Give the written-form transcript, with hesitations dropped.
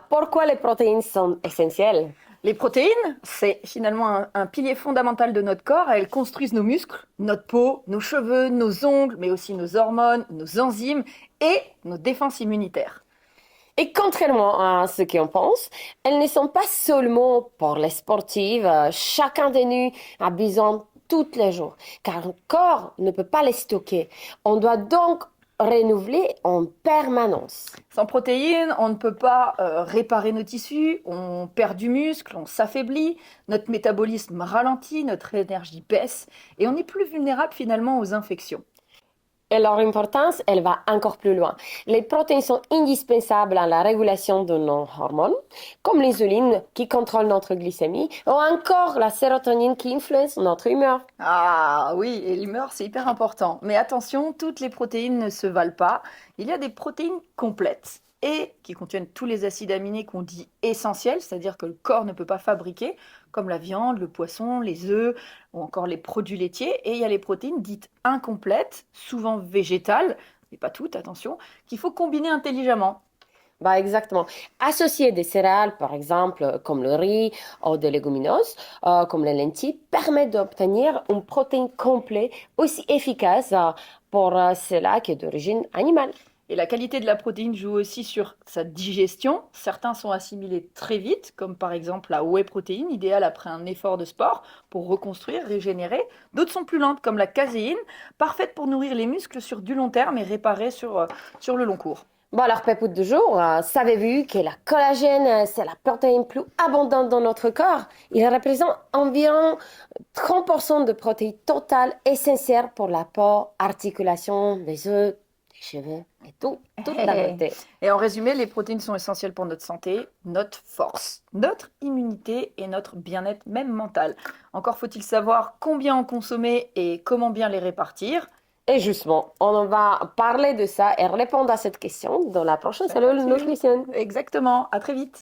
Pourquoi les protéines sont essentielles? Les protéines, c'est finalement un pilier fondamental de notre corps. Elles construisent nos muscles, notre peau, nos cheveux, nos ongles, mais aussi nos hormones, nos enzymes et nos défenses immunitaires. Et contrairement à ce qu'on pense, elles ne sont pas seulement pour les sportives. Chacun de nous a besoin tous les jours, car le corps ne peut pas les stocker. On doit donc renouveler en permanence. Sans protéines, on ne peut pas réparer nos tissus, on perd du muscle, on s'affaiblit, notre métabolisme ralentit, notre énergie baisse et on est plus vulnérable finalement aux infections. Et leur importance, elle va encore plus loin. Les protéines sont indispensables à la régulation de nos hormones, comme l'insuline qui contrôle notre glycémie, ou encore la sérotonine qui influence notre humeur. Ah oui, et l'humeur, c'est hyper important. Mais attention, toutes les protéines ne se valent pas. Il y a des protéines complètes et qui contiennent tous les acides aminés qu'on dit essentiels, c'est-à-dire que le corps ne peut pas fabriquer, comme la viande, le poisson, les œufs ou encore les produits laitiers. Et il y a les protéines dites incomplètes, souvent végétales, mais pas toutes, attention, qu'il faut combiner intelligemment. Bah exactement. Associer des céréales, par exemple, comme le riz ou des légumineuses, comme les lentilles, permet d'obtenir une protéine complète aussi efficace pour cela qui est d'origine animale. Et la qualité de la protéine joue aussi sur sa digestion. Certains sont assimilés très vite, comme par exemple la whey protéine, idéale après un effort de sport pour reconstruire, régénérer. D'autres sont plus lentes, comme la caséine, parfaite pour nourrir les muscles sur du long terme et réparer sur le long cours. Bon, alors, pépite du jour, savez-vous que la collagène, c'est la protéine plus abondante dans notre corps? Il représente environ 30% de protéines totales essentielles pour la peau, articulation, les os, les cheveux et tout, toute la beauté. Et en résumé, les protéines sont essentielles pour notre santé, notre force, notre immunité et notre bien-être même mental. Encore faut-il savoir combien en consommer et comment bien les répartir. Et justement, on va parler de ça et répondre à cette question dans la prochaine cellule nutrition. Exactement, à très vite.